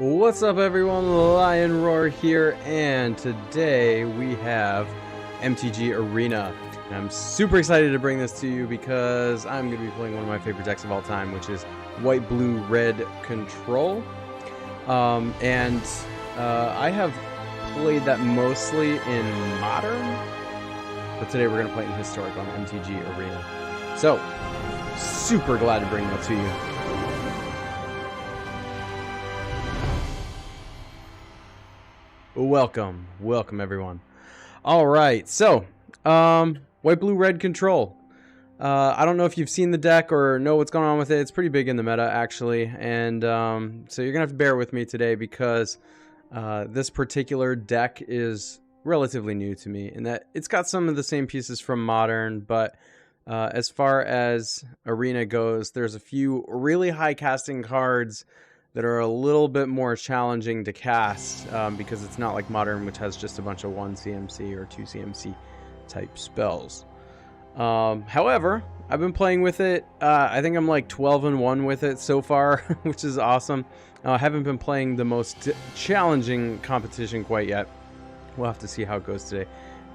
What's up everyone, Lion Roar here, and today we have MTG Arena. And I'm super excited to bring this to you because I'm going to be playing one of my favorite decks of all time, which is White, Blue, Red Control. I have played that mostly in Modern, but today we're going to play it in Historic on MTG Arena. So, super glad to bring that to you. Welcome everyone. All right, so White, Blue, Red Control. I don't know if you've seen the deck or know what's going on with it. It's pretty big in the meta actually, and so you're gonna have to bear with me today because this particular deck is relatively new to me in that it's got some of the same pieces from Modern, but as far as Arena goes, there's a few really high casting cards that are a little bit more challenging to cast because it's not like Modern, which has just a bunch of 1 CMC or 2 CMC type spells. However, I've been playing with it. I think I'm like 12-1 with it so far, which is awesome. I haven't been playing the most challenging competition quite yet. We'll have to see how it goes today.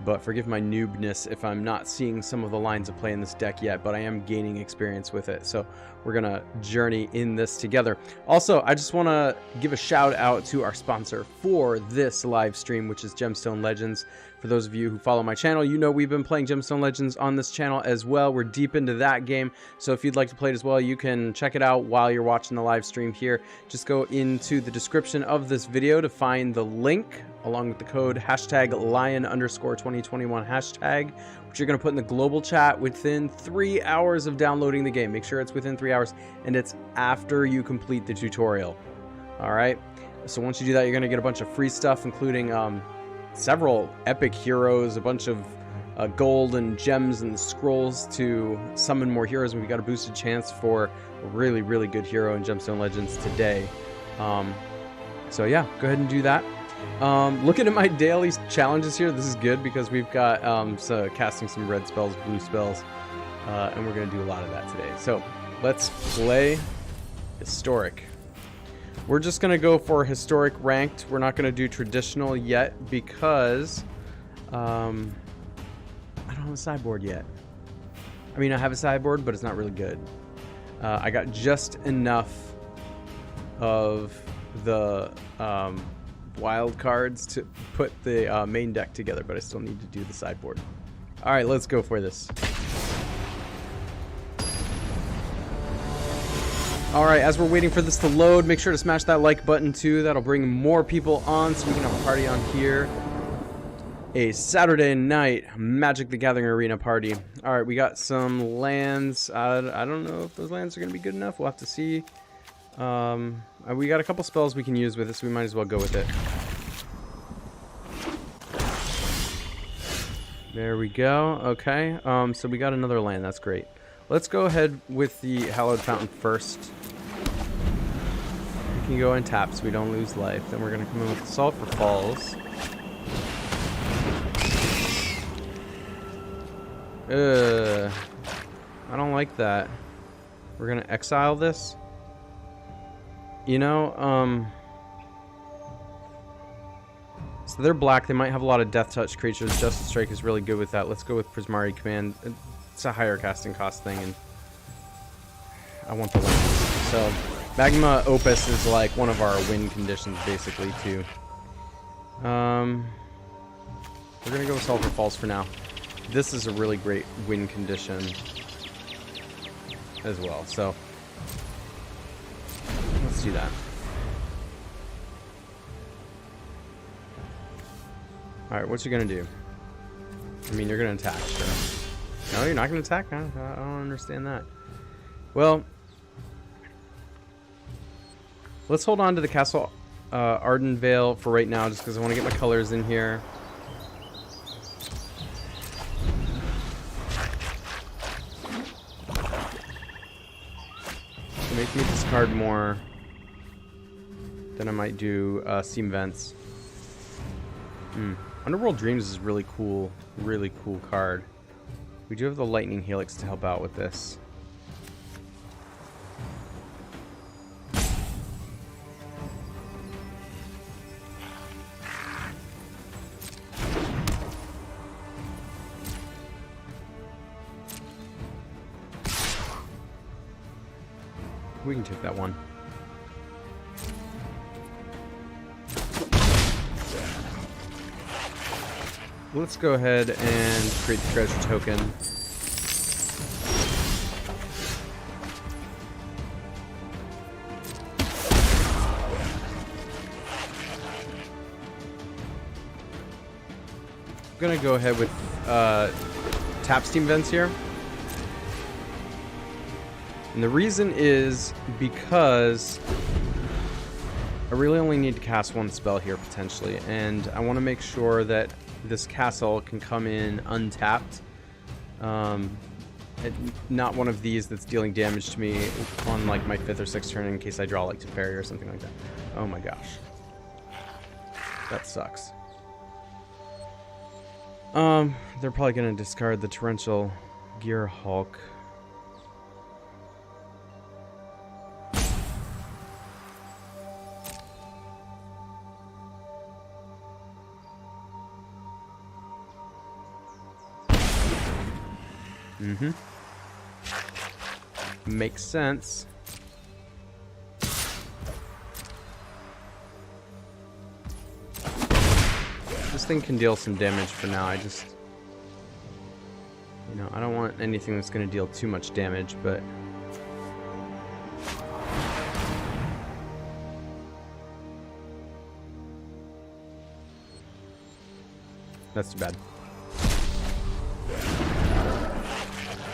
But forgive my noobness if I'm not seeing some of the lines of play in this deck yet, but I am gaining experience with it. So we're going to journey in this together. Also, I just want to give a shout out to our sponsor for this live stream, which is Gemstone Legends. For those of you who follow my channel, you know we've been playing Gemstone Legends on this channel as well. We're deep into that game. So if you'd like to play it as well, you can check it out while you're watching the live stream here. Just go into the description of this video to find the link along with the code #lion_2021 hashtag, which you're going to put in the global chat within 3 hours of downloading the game. Make sure it's within 3 hours, and it's after you complete the tutorial. All right. So once you do that, you're going to get a bunch of free stuff, including several epic heroes, a bunch of gold and gems and scrolls to summon more heroes, and we got a boosted chance for a really, really good hero in Gemstone Legends today. So yeah, go ahead and do that. Looking at my daily challenges here, this is good because we've got so casting some red spells, blue spells, and we're going to do a lot of that today. So let's play Historic. We're just going to go for Historic ranked. We're not going to do traditional yet because I don't have a sideboard yet. I mean, I have a sideboard, but it's not really good. I got just enough of the wild cards to put the main deck together, but I still need to do the sideboard. All right, let's go for this. All right, as we're waiting for this to load, make sure to smash that like button too. That'll bring more people on so we can have a party on here. A Saturday night Magic the Gathering Arena party. All right, we got some lands. I don't know if those lands are going to be good enough. We'll have to see. We got a couple spells we can use with it, so we might as well go with it. There we go. Okay, so we got another land. That's great. Let's go ahead with the Hallowed Fountain first. We can go and tap so we don't lose life. Then we're going to come in with Sulphur Falls. I don't like that. We're going to exile this. You know, so they're black. They might have a lot of Death Touch creatures. Justice Strike is really good with that. Let's go with Prismari Command. It's a higher casting cost thing, and I want the win. So Magma Opus is like one of our win conditions, basically, too. We're gonna go with Sulphur Falls for now. This is a really great win condition as well. So let's do that. Alright, what's you gonna do? I mean, you're gonna attack, sure. No, you're not gonna attack? I don't understand that. Well, let's hold on to the Castle Ardenvale for right now, just because I want to get my colors in here. So make me discard more. Then I might do Seam Vents. Underworld Dreams is really cool card. We do have the Lightning Helix to help out with this. We can take that one. Let's go ahead and create the treasure token. I'm gonna go ahead with tap steam vents here. And the reason is because I really only need to cast one spell here potentially, and I want to make sure that this castle can come in untapped. Not one of these that's dealing damage to me on like my 5th or 6th turn in case I draw like Teferi or something like that. Oh my gosh. That sucks. They're probably going to discard the Torrential Gear Hulk. Mm-hmm. Makes sense. This thing can deal some damage for now. I just, you know, I don't want anything that's going to deal too much damage, but that's too bad.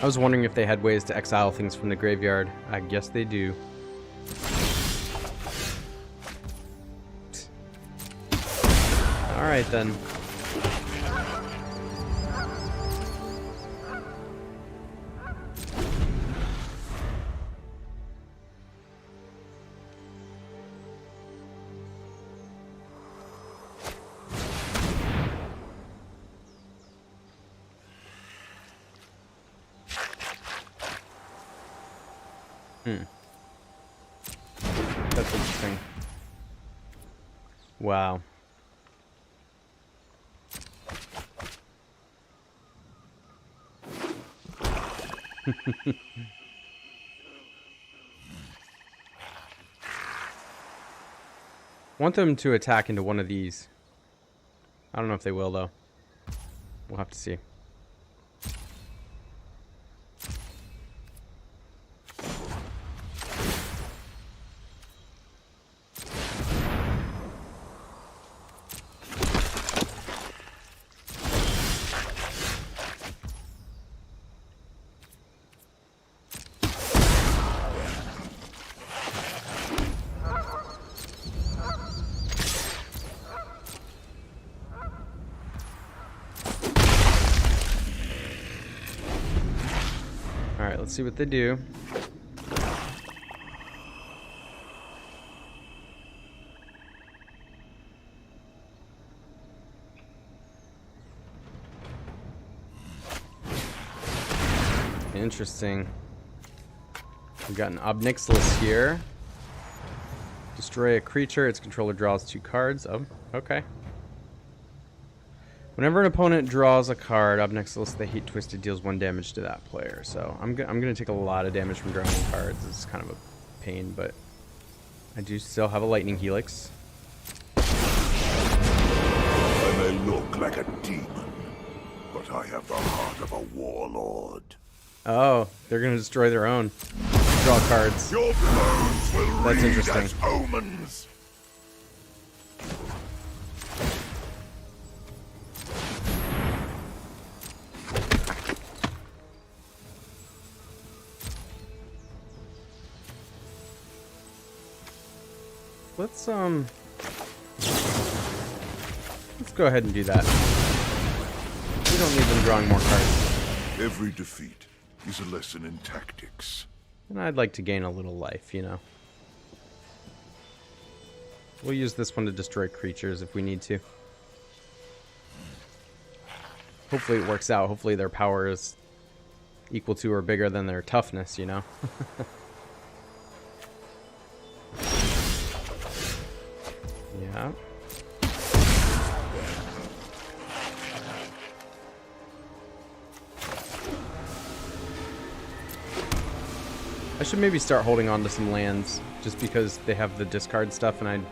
I was wondering if they had ways to exile things from the graveyard. I guess they do. Alright then. That's interesting. Wow. Want them to attack into one of these. I don't know if they will though. We'll have to see. Alright, let's see what they do. Interesting. We've got an Obnixilis here. Destroy a creature, its controller draws 2 cards. Oh, okay. Whenever an opponent draws a card, Obnixilis the Heat Twisted deals 1 damage to that player. So I'm gonna take a lot of damage from drawing cards. It's kind of a pain, but I do still have a Lightning Helix. I may look like a demon, but I have the heart of a warlord. Oh, they're gonna destroy their own. Draw cards. Your blows will That's read interesting. as omens. Let's go ahead and do that. We don't need them drawing more cards. Every defeat is a lesson in tactics. And I'd like to gain a little life, you know. We'll use this one to destroy creatures if we need to. Hopefully it works out. Hopefully their power is equal to or bigger than their toughness, you know. Yeah. I should maybe start holding on to some lands, just because they have the discard stuff, and I'd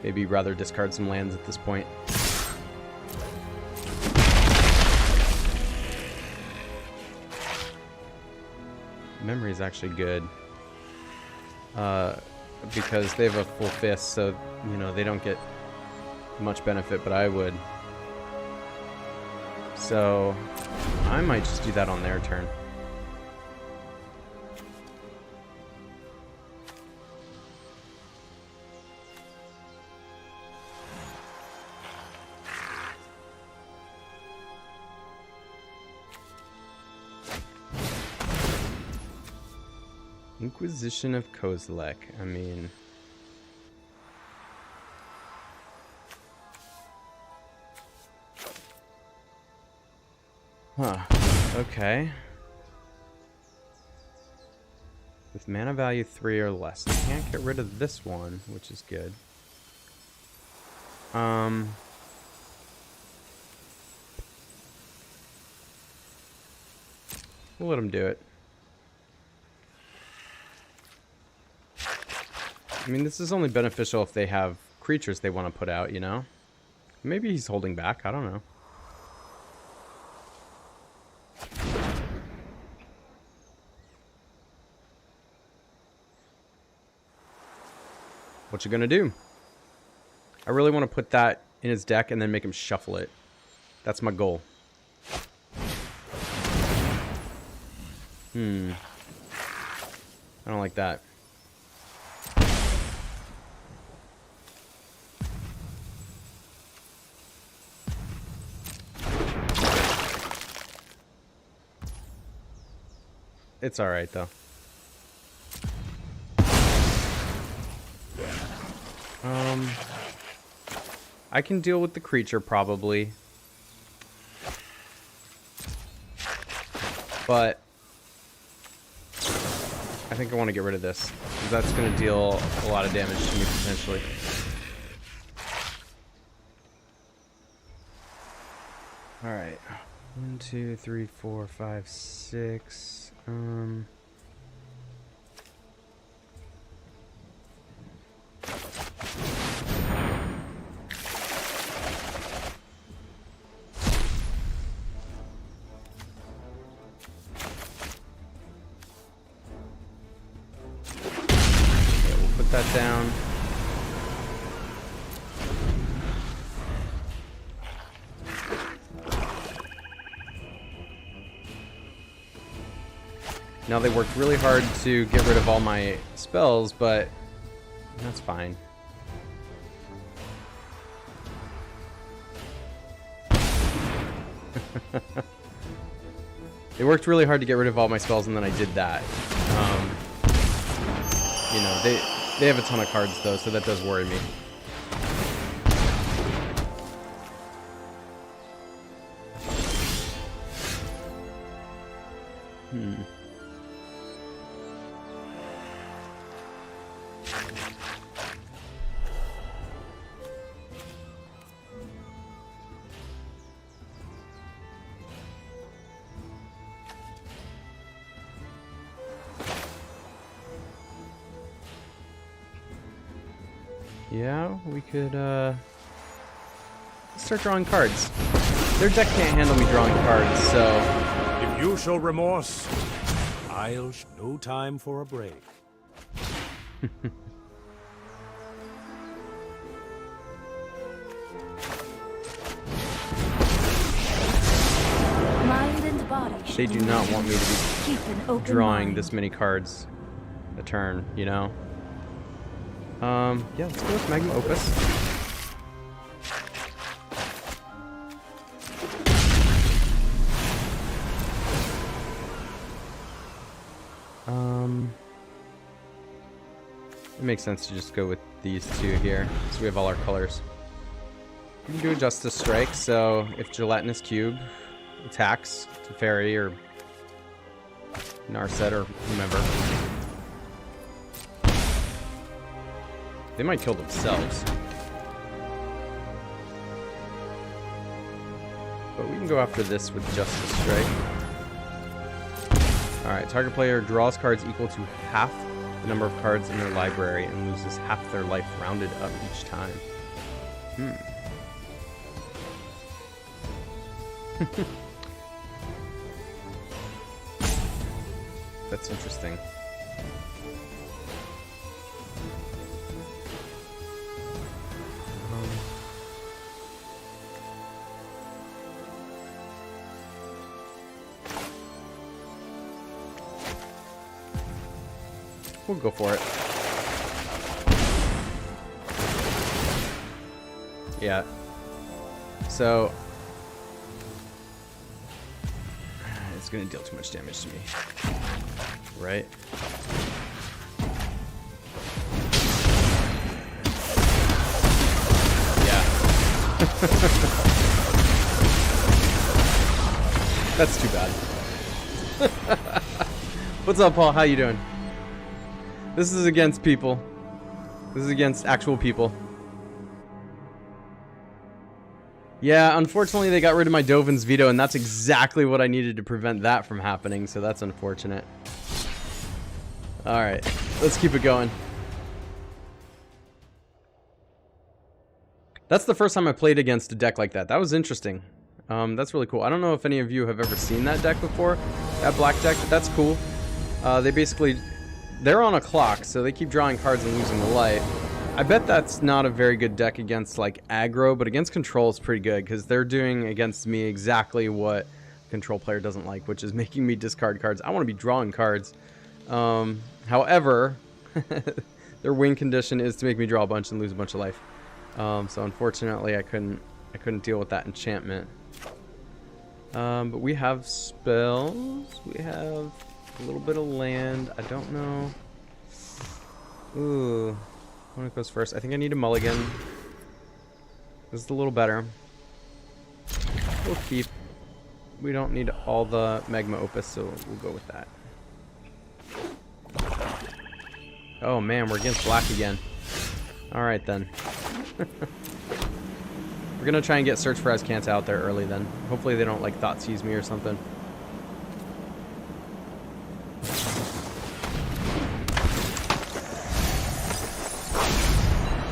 maybe rather discard some lands at this point. Memory is actually good. Because they have a full fist, so, you know, they don't get much benefit, but I would. So, I might just do that on their turn. Inquisition of Kozilek. I mean... Huh. Okay. With mana value 3 or less. I can't get rid of this one, which is good. We'll let him do it. I mean, this is only beneficial if they have creatures they want to put out, you know? Maybe he's holding back. I don't know. What you gonna do? I really want to put that in his deck and then make him shuffle it. That's my goal. I don't like that. It's alright, though. I can deal with the creature, probably. But I think I want to get rid of this, because that's going to deal a lot of damage to me, potentially. Alright. 1, 2, 3, 4, 5, 6... that down. Now they worked really hard to get rid of all my spells, but that's fine. They worked really hard to get rid of all my spells, and then I did that. You know, they have a ton of cards, though, so that does worry me. Yeah, we could start drawing cards. Their deck can't handle me drawing cards, so... If you show remorse, I'll no time for a break. Mind and body. They do not want me to be drawing this many cards a turn, you know? Yeah, let's go with Magma Opus. It makes sense to just go with these two here, so we have all our colors. We can do a Justice Strike, so if Gelatinous Cube attacks Teferi or Narset or whomever, they might kill themselves. But we can go after this with Justice Strike. Alright, target player draws cards equal to half the number of cards in their library and loses half their life rounded up each time. That's interesting. We'll go for it. Yeah. So it's gonna deal too much damage to me. Right? Yeah. That's too bad. What's up, Paul? How you doing? This is against people. This is against actual people. Yeah, unfortunately they got rid of my Dovin's veto, and that's exactly what I needed to prevent that from happening, so that's unfortunate. Alright, let's keep it going. That's the first time I played against a deck like that. That was interesting. That's really cool. I don't know if any of you have ever seen that deck before, that black deck, but that's cool. They basically... They're on a clock, so they keep drawing cards and losing the life. I bet that's not a very good deck against, like, aggro, but against control it's pretty good, because they're doing against me exactly what control player doesn't like, which is making me discard cards. I want to be drawing cards. However, their win condition is to make me draw a bunch and lose a bunch of life. So unfortunately, I couldn't deal with that enchantment. But we have spells. We have a little bit of land. I don't know. Ooh. One goes first. I think I need a mulligan. This is a little better. We'll keep. We don't need all the magma opus, so we'll go with that. Oh man, we're against black again. Alright then. We're gonna try and get Search for Azcanta out there early then. Hopefully they don't like Thoughtseize me or something.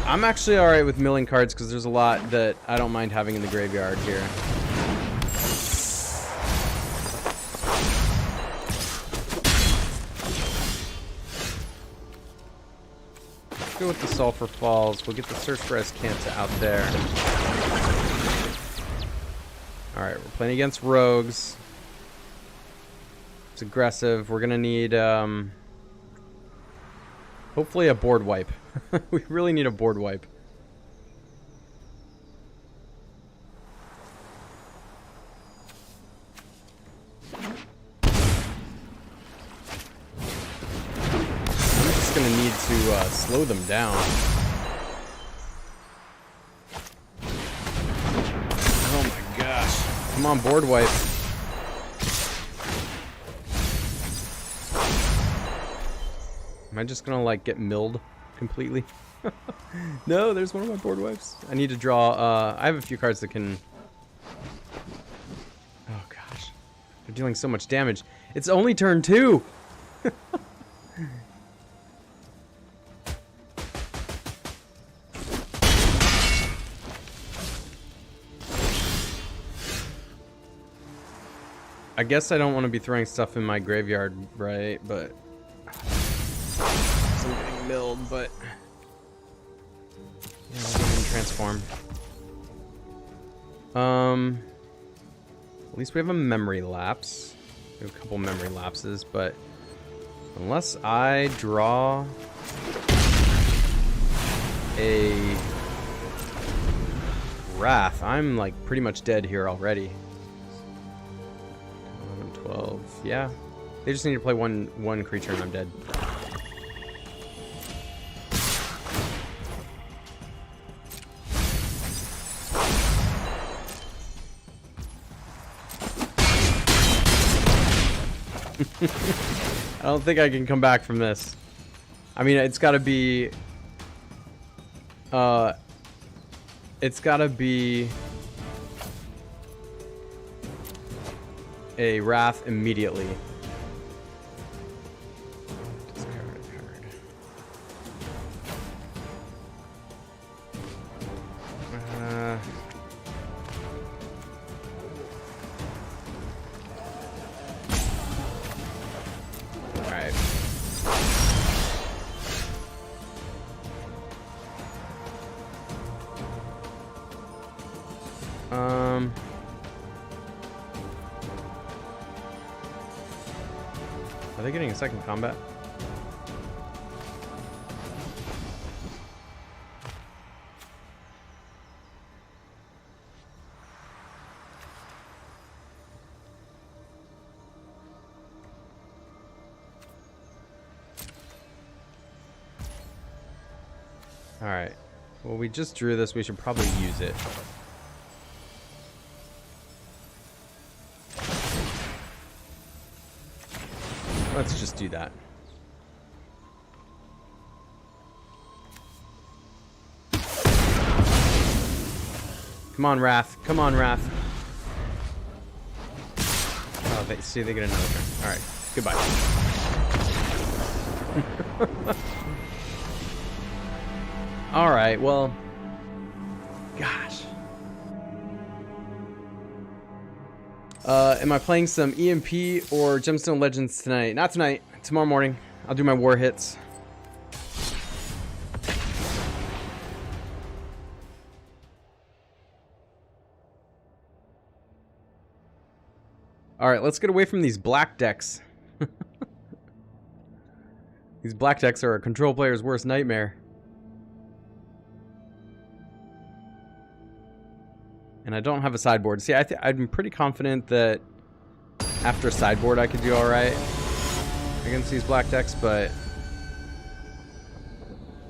I'm actually alright with milling cards because there's a lot that I don't mind having in the graveyard here. Let's go with the Sulphur Falls. We'll get the Search for Azcanta out there. Alright, we're playing against rogues. It's aggressive. We're gonna need hopefully a board wipe. We really need a board wipe. I'm just gonna need to slow them down. Oh my gosh. Come on, board wipe. Am I just gonna like get milled completely? No, there's one of my board wipes. I need to draw. I have a few cards that can. Oh gosh, they're dealing so much damage. It's only turn 2. I guess I don't want to be throwing stuff in my graveyard, right? But I'm getting milled, but yeah, I'll go ahead and transform. At least we have a memory lapse. We have a couple memory lapses, but unless I draw a Wrath, I'm like pretty much dead here already. 11, 12, yeah. They just need to play one creature and I'm dead. I don't think I can come back from this. I mean, it's gotta be... it's gotta be... a Wrath immediately. Are they getting a second combat? Alright. Well, we just drew this. We should probably use it. Let's just do that. Come on, Wrath. Come on, Wrath. Oh, they get another turn. Alright. Goodbye. Alright, well... Gosh. Am I playing some EMP or Gemstone Legends tonight? Not tonight. Tomorrow morning. I'll do my war hits. Alright, let's get away from these black decks. These black decks are a control player's worst nightmare. And I don't have a sideboard. See, I'm pretty confident that after sideboard I could do alright against these black decks, but...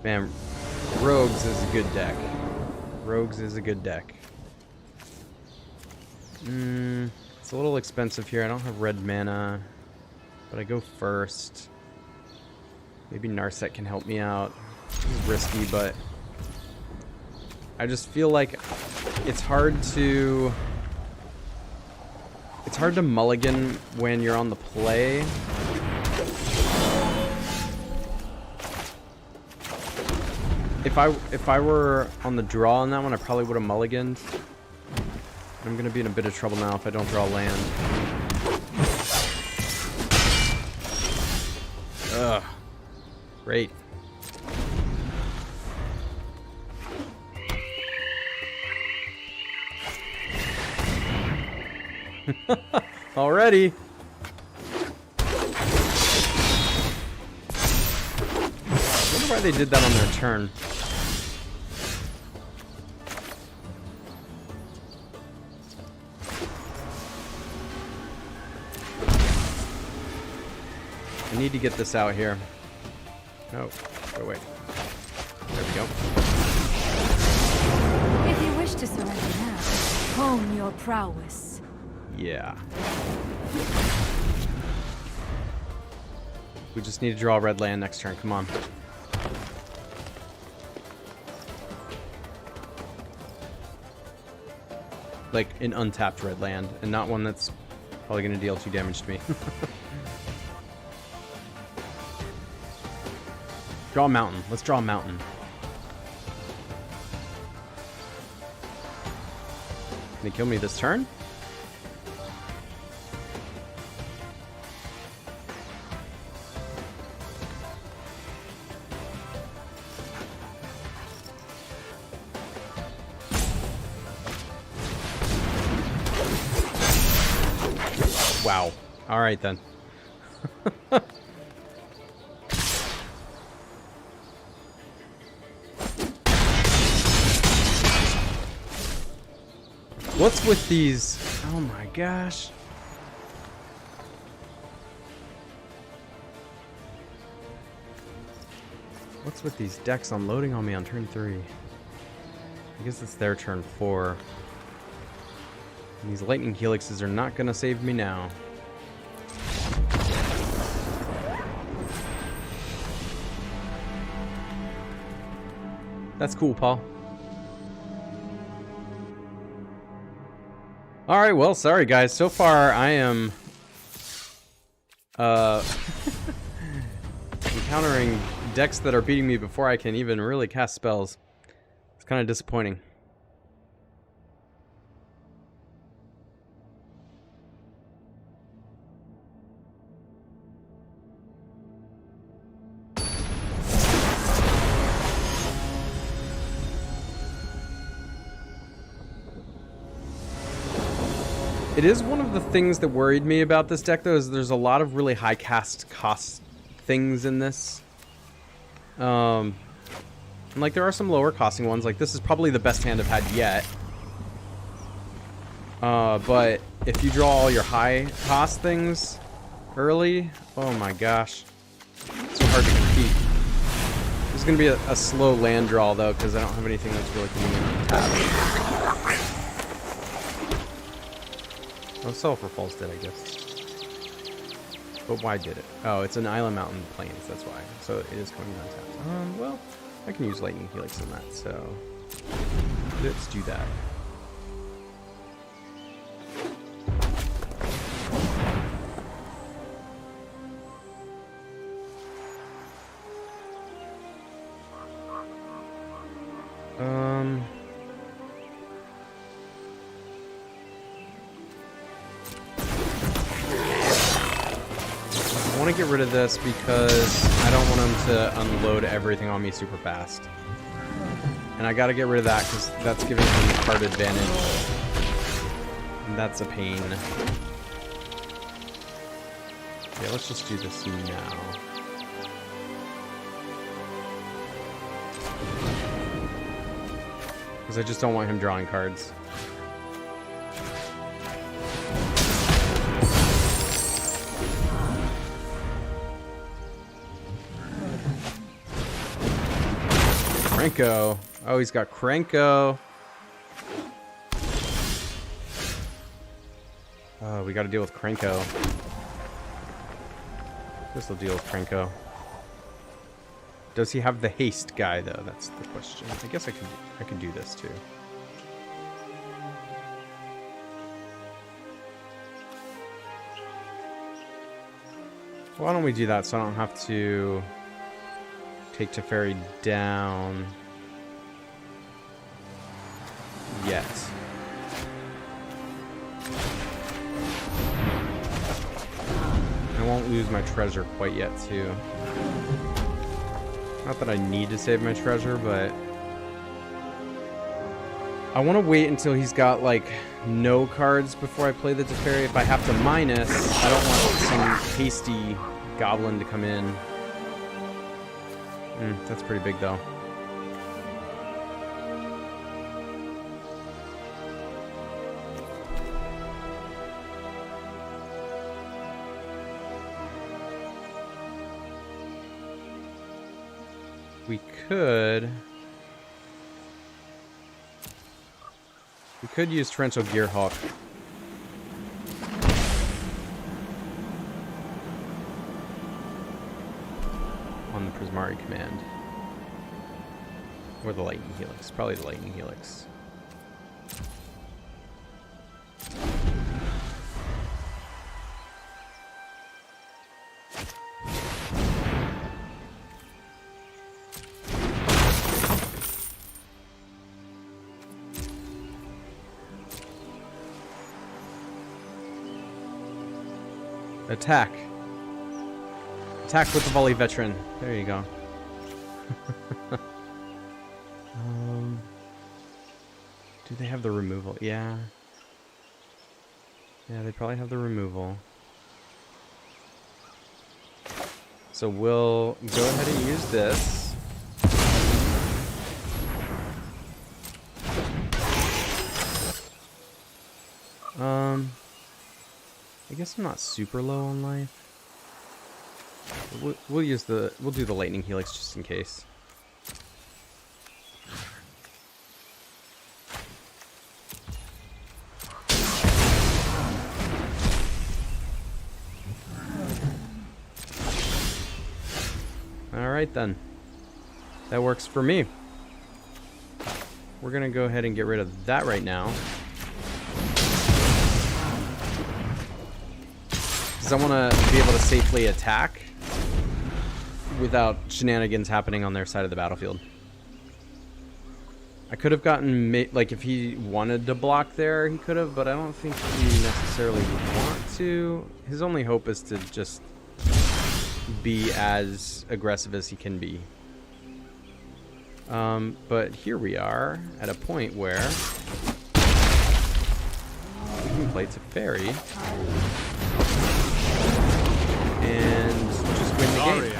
Man, Rogues is a good deck. Rogues is a good deck. It's a little expensive here. I don't have red mana, but I go first. Maybe Narset can help me out. It's risky, but... I just feel like it's hard to mulligan when you're on the play. If I were on the draw on that one, I probably would have mulliganed. I'm gonna be in a bit of trouble now if I don't draw land. Ugh. Great. Already. I wonder why they did that on their turn. I need to get this out here. No, go away. There we go. If you wish to surrender now, hone your prowess. Yeah. We just need to draw a red land next turn. Come on. Like an untapped red land, and not one that's probably going to deal 2 damage to me. Draw a mountain. Let's draw a mountain. Can he kill me this turn? Wow. All right then. What's with these? Oh my gosh. What's with these decks unloading on me on turn 3? I guess it's their turn 4. And these lightning helixes are not gonna save me now. That's cool, Paul. Alright, well, sorry guys. So far, I am encountering decks that are beating me before I can even really cast spells. It's kind of disappointing. It is one of the things that worried me about this deck, though, is there's a lot of really high cost things in this. And, like, there are some lower costing ones. Like, this is probably the best hand I've had yet. But if you draw all your high cost things early, oh my gosh. It's so hard to compete. There's going to be a slow land draw, though, because I don't have anything that's really coming in tap. Oh, Sulfur Falls did, I guess. But why did it? Oh, it's an Island Mountain Plains, that's why. So it is coming down tapped. Well, I can use Lightning Helix on that, so let's do that. I want to get rid of this because I don't want him to unload everything on me super fast. And I got to get rid of that because that's giving him the card advantage. And that's a pain. Yeah, let's just do this now. Because I just don't want him drawing cards. Krenko. Oh, he's got Krenko. Oh, we got to deal with Krenko. This will deal with Krenko. Does he have the haste guy though? That's the question. I guess I can do this too. Why don't we do that so I don't have to take Teferi down yet. I won't lose my treasure quite yet too. Not that I need to save my treasure, but I want to wait until he's got like no cards before I play the Teferi. If I have to minus, I don't want some hasty goblin to come in. That's pretty big though. We could use Torrential Gearhawk. On the Prismari command. Or the Lightning Helix. Probably the Lightning Helix. Attack. Attack with the Volley Veteran. There you go. Do they have the removal? Yeah. Yeah, they probably have the removal. So we'll go ahead and use this. I guess I'm not super low on life. We'll do the Lightning Helix just in case. Alright then. That works for me. We're gonna go ahead and get rid of that right now. Because I want to be able to safely attack without shenanigans happening on their side of the battlefield. I could have gotten, like, if he wanted to block there, he could have, but I don't think he necessarily would want to. His only hope is to just be as aggressive as he can be. But here we are at a point where we can Breaking Plate's a fairy. And just win the game.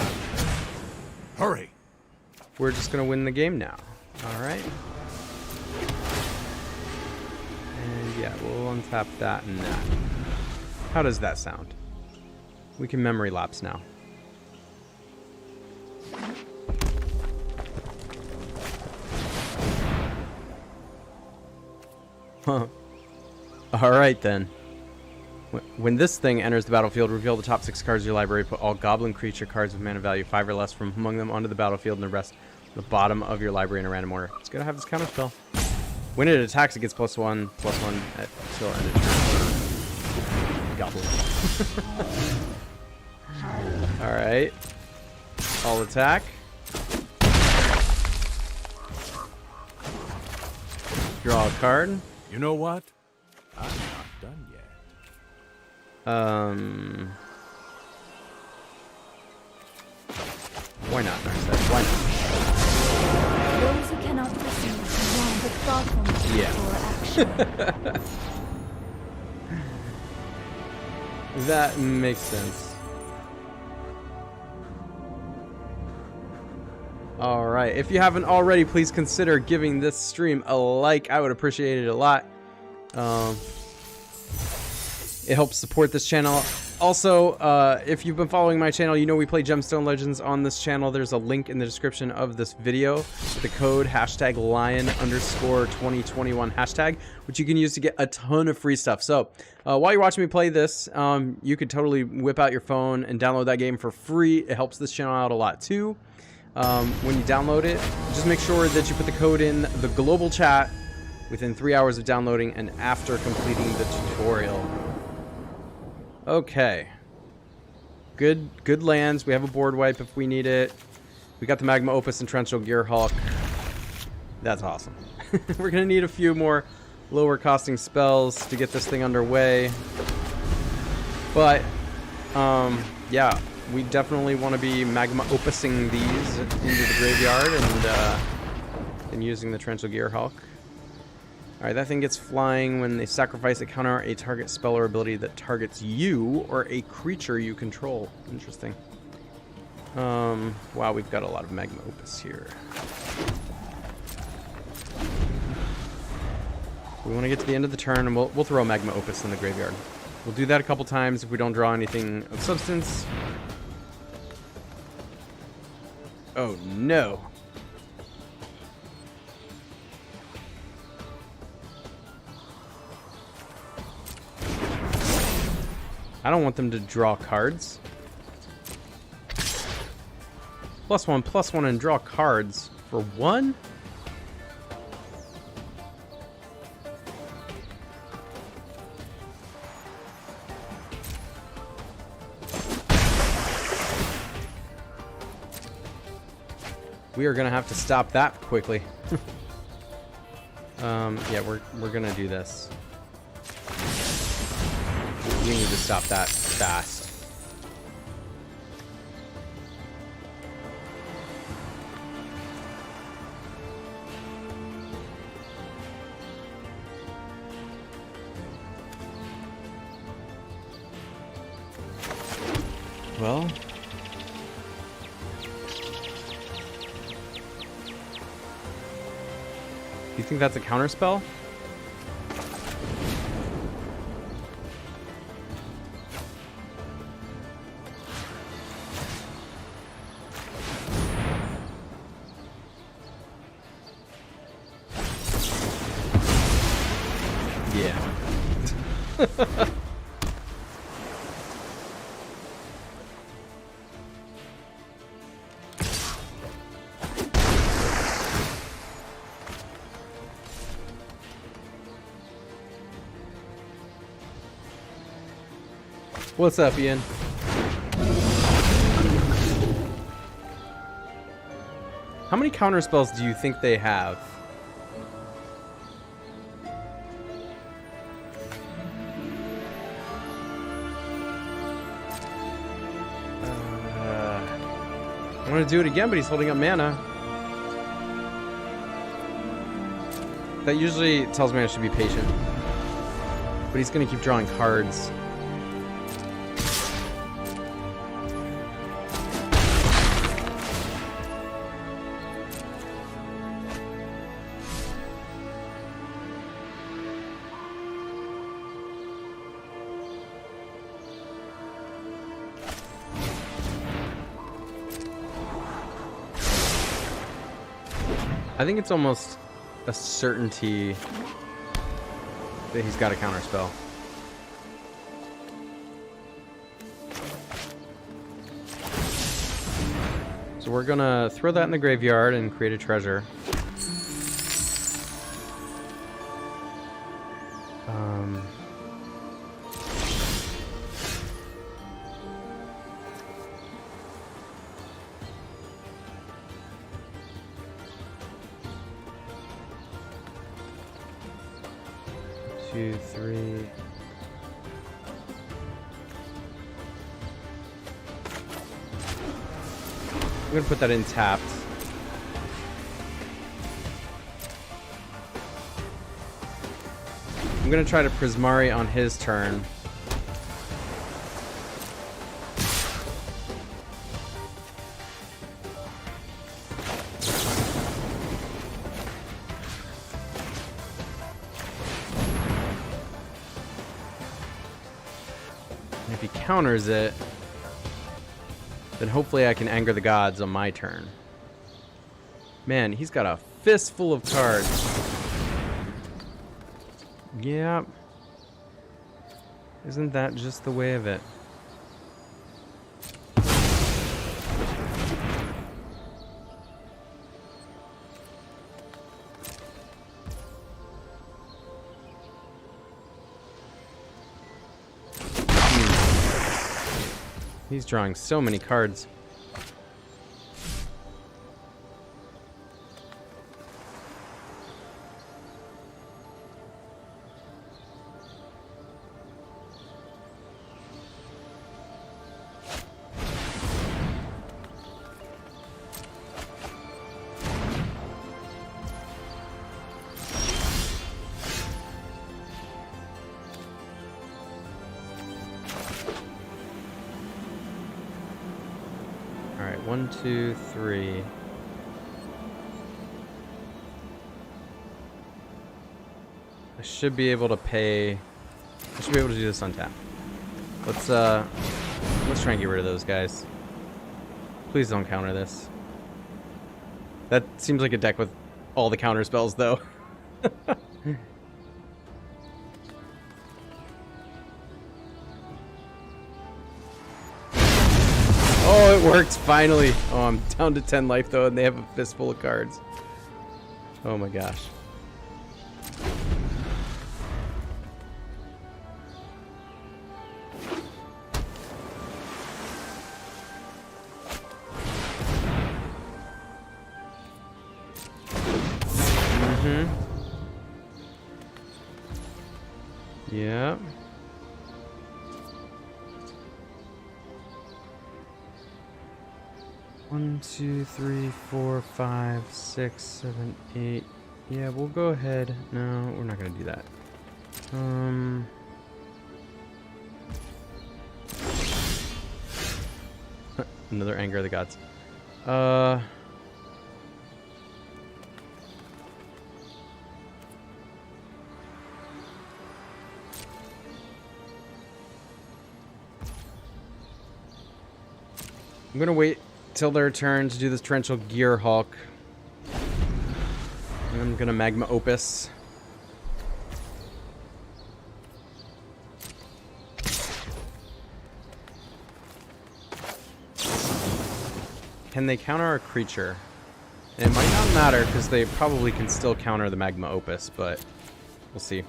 Hurry! We're just gonna win the game now. Alright. And yeah, we'll untap that and that. How does that sound? We can memory lapse now. Huh. Alright then. When this thing enters the battlefield, reveal the top 6 cards of your library. Put all goblin creature cards with mana value 5 or less from among them onto the battlefield and the rest at the bottom of your library in a random order. It's gonna have this counter spell. When it attacks, it gets +1/+1 until end of turn. Goblin. Alright. All attack. Draw a card. You know what? I'm not done yet. Why not, Narset? Why not? Those who cannot perceive beyond the thoughtfulness Yeah. for action. That makes sense. Alright, if you haven't already, please consider giving this stream a like. I would appreciate it a lot. It helps support this channel. Also, if you've been following my channel, you know we play Gemstone Legends on this channel. There's a link in the description of this video with the code #lion_2021 hashtag, which you can use to get a ton of free stuff. So while you're watching me play this, you could totally whip out your phone and download that game for free. It helps this channel out a lot too. When you download it, just make sure that you put the code in the global chat within 3 hours of downloading and after completing the tutorial. Okay. Good lands. We have a board wipe if we need it. We got the Magma Opus and Torrential Gearhulk. That's awesome. We're going to need a few more lower costing spells to get this thing underway. But, yeah. We definitely want to be Magma Opusing these into the graveyard and using the Torrential Gearhulk. Alright, that thing gets flying when they sacrifice a counter a target spell or ability that targets you or a creature you control. Interesting. Wow, we've got a lot of Magma Opus here. We want to get to the end of the turn and we'll throw Magma Opus in the graveyard. We'll do that a couple times if we don't draw anything of substance. Oh no. I don't want them to draw cards. +1/+1 and draw cards for 1? We are gonna have to stop that quickly. Yeah, we're gonna do this. We need to stop that fast. Well, you think that's a counter spell? Yeah. What's up, Ian? How many counter spells do you think they have? I want to do it again, but he's holding up mana. That usually tells me I should be patient. But he's going to keep drawing cards. I think it's almost a certainty that he's got a counterspell. So we're gonna throw that in the graveyard and create a treasure. Two, three. I'm gonna put that in tapped. I'm gonna try to Prismari on his turn. If he counters it, then hopefully I can anger the gods on my turn. Man, he's got a fistful of cards. Yeah. Isn't that just the way of it? He's drawing so many cards. Alright, 1, 2, 3. I should be able to pay. I should be able to do this on tap. Let's try and get rid of those guys. Please don't counter this. That seems like a deck with all the counter spells though. Oh, it worked, finally. Oh, I'm down to 10 life, though, and they have a fistful of cards. Oh, my gosh. Yeah. One, two, three, 4, 5, 6, 7, 8. Yeah, we'll go ahead. No, we're not gonna do that. Another Anger of the Gods. I'm gonna wait till their turn to do this Torrential Gear Hulk. And I'm gonna Magma Opus. Can they counter a creature? And it might not matter because they probably can still counter the Magma Opus, but we'll see.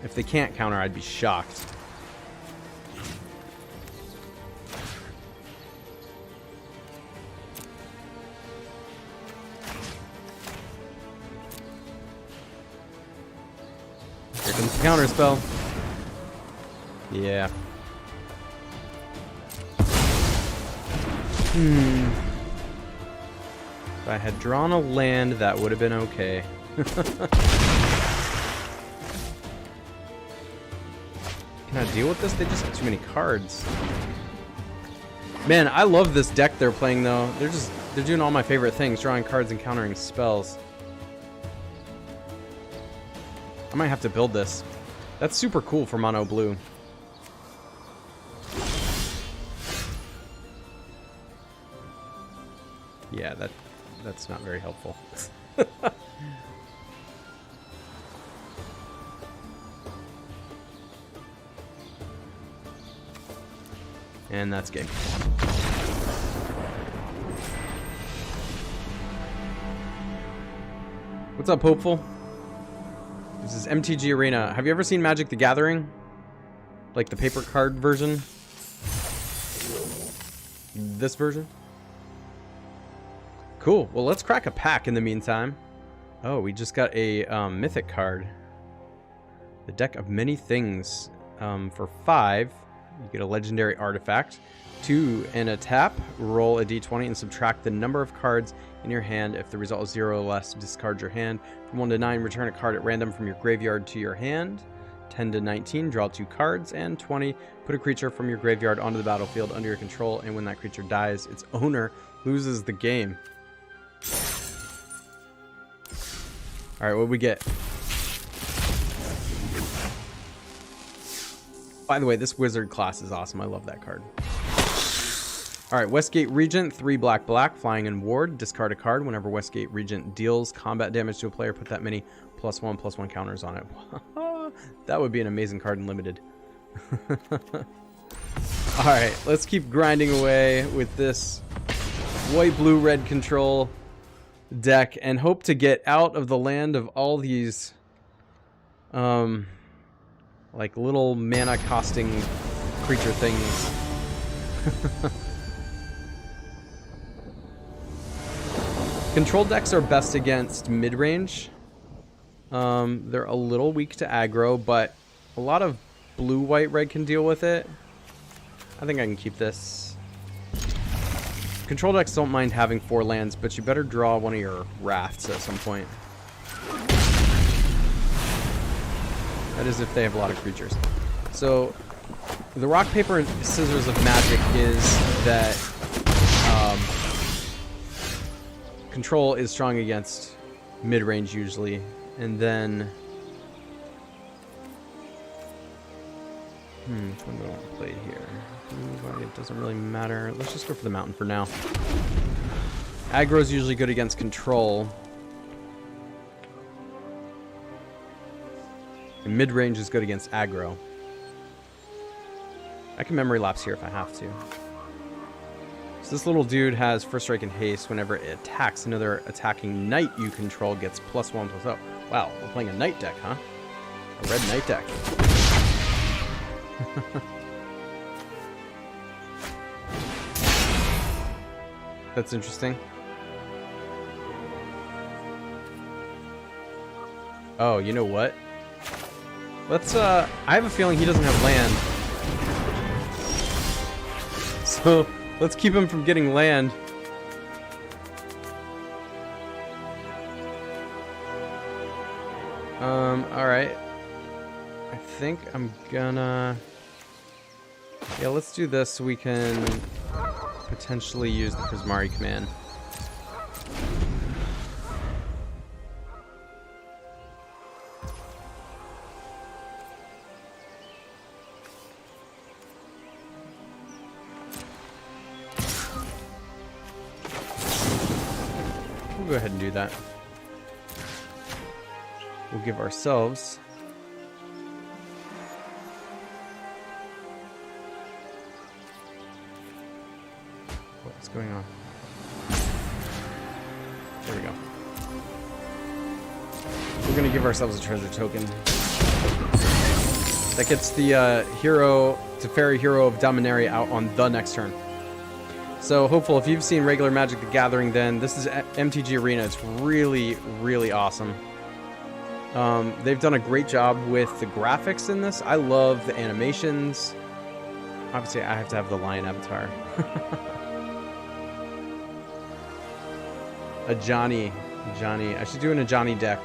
If they can't counter, I'd be shocked. Here comes the counter spell. Yeah. If I had drawn a land, that would have been okay. Can I deal with this? They just have too many cards. Man, I love this deck they're playing though. They're doing all my favorite things, drawing cards and countering spells. I might have to build this. That's super cool for mono blue. Yeah, that's not very helpful. And that's game. What's up, Hopeful? This is MTG Arena. Have you ever seen Magic the Gathering? Like the paper card version? This version? Cool. Well, let's crack a pack in the meantime. Oh, we just got a mythic card. The Deck of Many Things. For 5, you get a legendary artifact. 2, and a tap, roll a d20 and subtract the number of cards in your hand. If the result is 0 or less, discard your hand. From 1 to 9, return a card at random from your graveyard to your hand. 10 to 19, draw 2 cards. And 20, put a creature from your graveyard onto the battlefield under your control, and when that creature dies, its owner loses the game. Alright, what do we get? By the way, this wizard class is awesome. I love that card. Alright, Westgate Regent, 3 black, flying and ward. Discard a card. Whenever Westgate Regent deals combat damage to a player, put that many +1/+1 counters on it. That would be an amazing card in Limited. Alright, let's keep grinding away with this white, blue, red control deck and hope to get out of the land of all these like little mana costing creature things. Control decks are best against mid-range. They're a little weak to aggro, but a lot of blue, white, red can deal with it. I think I can keep this. Control decks don't mind having 4 lands, but you better draw one of your Wraths at some point. That is if they have a lot of creatures. So, the rock, paper, and scissors of Magic is that Control is strong against mid-range usually, and then which one do I want to play here? It doesn't really matter. Let's just go for the mountain for now. Aggro is usually good against Control. And mid-range is good against aggro. I can memory lapse here if I have to. So this little dude has first strike and haste. Whenever it attacks another attacking knight you control gets +1/+0. Wow, we're playing a knight deck, huh? A red knight deck. That's interesting. Oh, you know what? Let's, I have a feeling he doesn't have land. So, let's keep him from getting land. Alright. I think I'm gonna... Yeah, let's do this so we can potentially use the Prismari command. We'll go ahead and do that. We'll give ourselves... What's going on? There we go. We're gonna give ourselves a treasure token. That gets the hero, Teferi, Hero of Dominaria out on the next turn. So, hopeful, if you've seen regular Magic the Gathering, then this is MTG Arena. It's really, really awesome. They've done a great job with the graphics in this. I love the animations. Obviously, I have to have the lion avatar. A Johnny. I should do a Johnny deck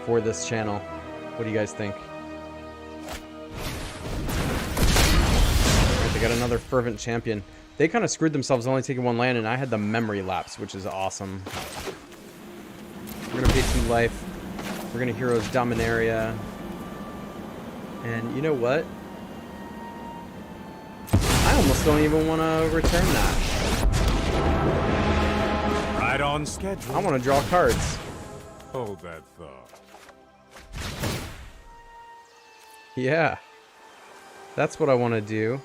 for this channel. What do you guys think? Alright, they got another Fervent Champion. They kind of screwed themselves only taking 1 land, and I had the memory lapse, which is awesome. We're going to pay 2 life. We're going to Heroes Dominaria. And you know what? I almost don't even want to return that. Right on schedule. I want to draw cards. Hold that thought. Yeah. That's what I want to do.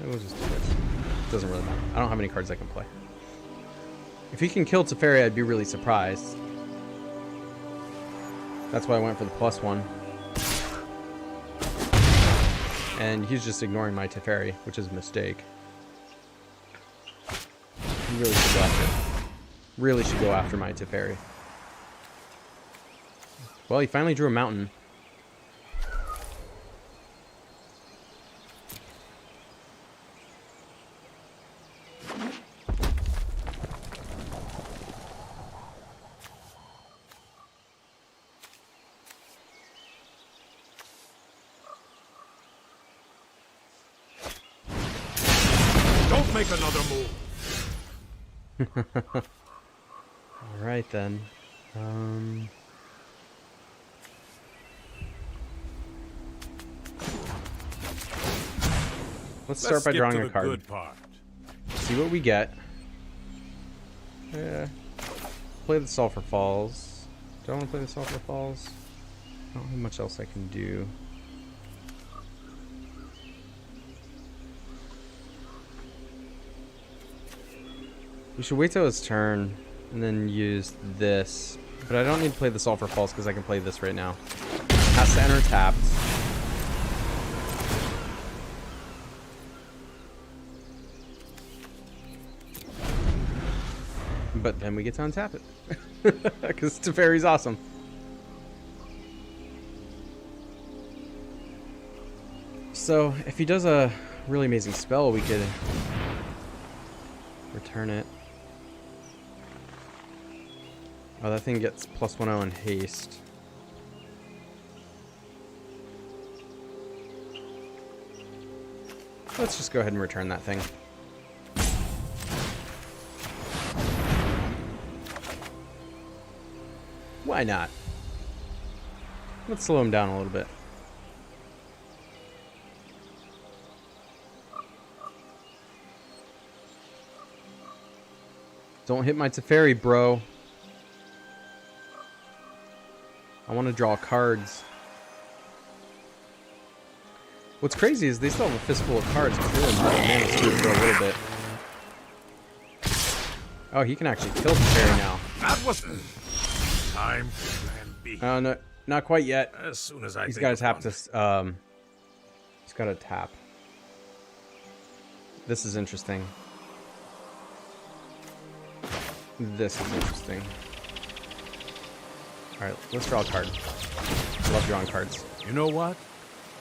We'll just do this. Doesn't really matter. I don't have any cards I can play. If he can kill Teferi, I'd be really surprised. That's why I went for the +1. And he's just ignoring my Teferi, which is a mistake. He really should go after it. Really should go after my Teferi. Well, he finally drew a mountain. Don't make another move. All right then. Let's start by drawing a card. Good part. See what we get. Yeah. Play the Sulphur Falls. Do I want to play the Sulphur Falls? I don't have much else I can do. We should wait till his turn and then use this. But I don't need to play the Sulphur Falls because I can play this right now. Has to enter tapped. But then we get to untap it. Because Teferi's awesome. So, if he does a really amazing spell, we could return it. Oh, that thing gets +1/0 in haste. Let's just go ahead and return that thing. Why not? Let's slow him down a little bit. Don't hit my Teferi, bro. I want to draw cards. What's crazy is they still have a fistful of cards because they were mana screwed for a little bit. Oh, he can actually kill Teferi now. That was time for Plan B. No, not quite yet. As soon as I He's think got to of tap one. this. He's got to tap. This is interesting. This is interesting. Alright, let's draw a card. Love drawing cards. You know what?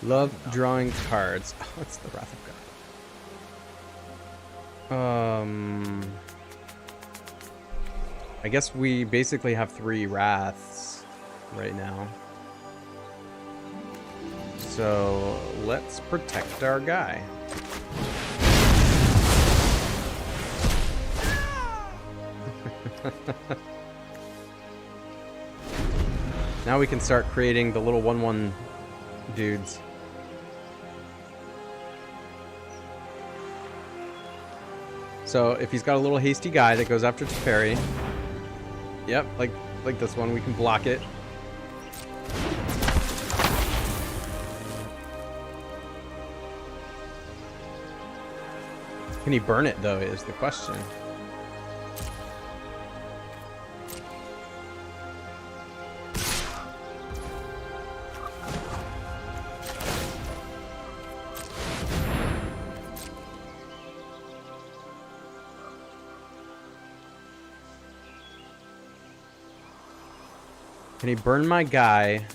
Love drawing cards. Oh, it's the Wrath of God. I guess we basically have 3 Wraths right now. So let's protect our guy. Now we can start creating the little 1/1 dudes. So if he's got a little hasty guy that goes after Teferi, yep, like this one, we can block it. Can he burn it though, is the question. Can he burn my guy?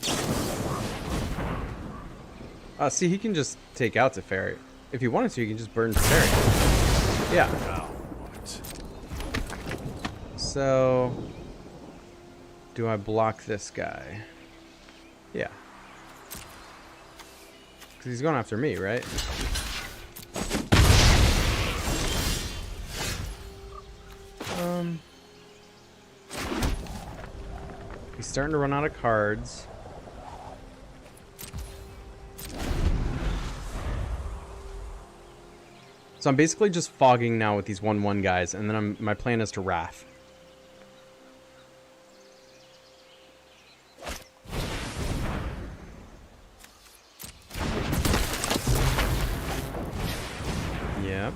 See, he can just take out Teferi. If he wanted to, he can just burn Teferi. Yeah. Now what? So, do I block this guy? Yeah. Because he's going after me, right? He's starting to run out of cards. So I'm basically just fogging now with these 1/1 guys, and then my plan is to Wrath. Yep.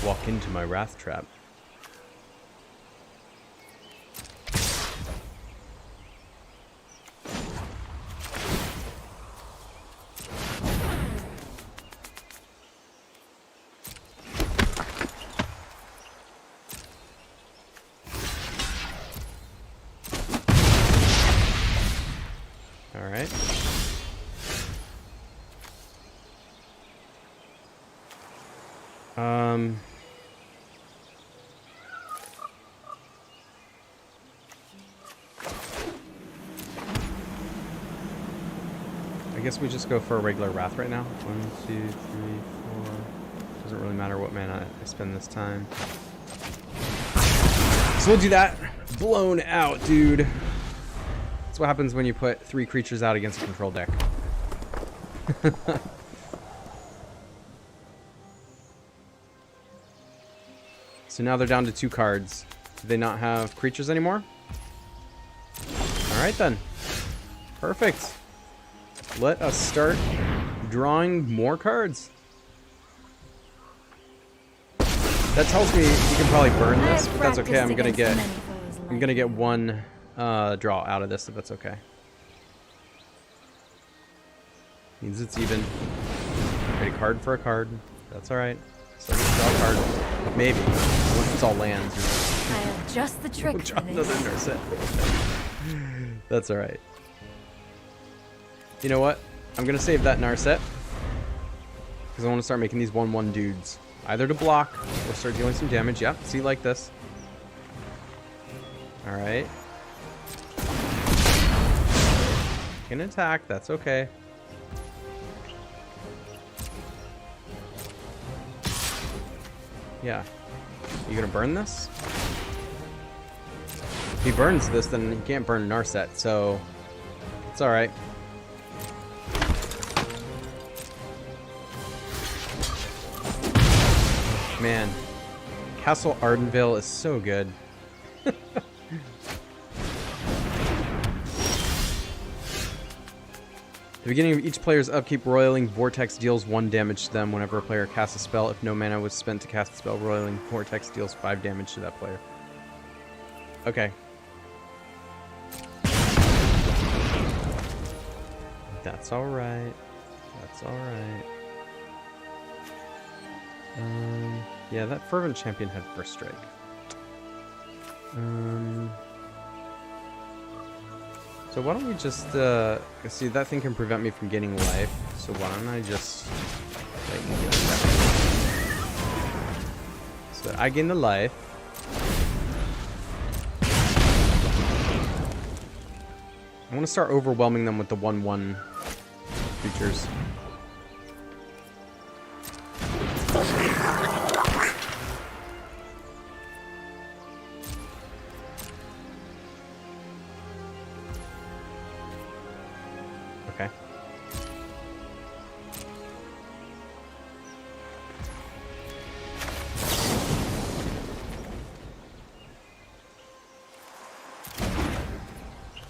Walk into my Wrath trap. Alright. I guess we just go for a regular Wrath right now. 1, 2, 3, 4. Doesn't really matter what mana I spend this time. So we'll do that. Blown out, dude. That's what happens when you put 3 creatures out against a control deck. So now they're down to 2 cards. Do they not have creatures anymore? Alright then. Perfect. Let us start drawing more cards. That tells me we can probably burn this, but that's okay. I'm gonna get 1 draw out of this if that's okay. Means it's even. Trade a card for a card. That's alright. So I get to draw a card. Maybe. Once it's all lands. I have just the trick for Another this. Narset. That's alright. You know what? I'm gonna save that Narset. Because I want to start making these 1/1 dudes. Either to block or start dealing some damage. Yep, see, like this. Alright. Can attack, that's okay. Yeah. You gonna burn this? If he burns this, then he can't burn Narset, so it's alright. Man, Castle Ardenvale is so good. The beginning of each player's upkeep, Roiling Vortex deals 1 damage to them whenever a player casts a spell. If no mana was spent to cast the spell, Roiling Vortex deals 5 damage to that player. Okay. That's alright. That's alright. Yeah, that Fervent Champion had First Strike. So why don't we just, see, that thing can prevent me from getting life, so why don't I just, like, get that. So I gain the life. I want to start overwhelming them with the 1/1 creatures. Okay.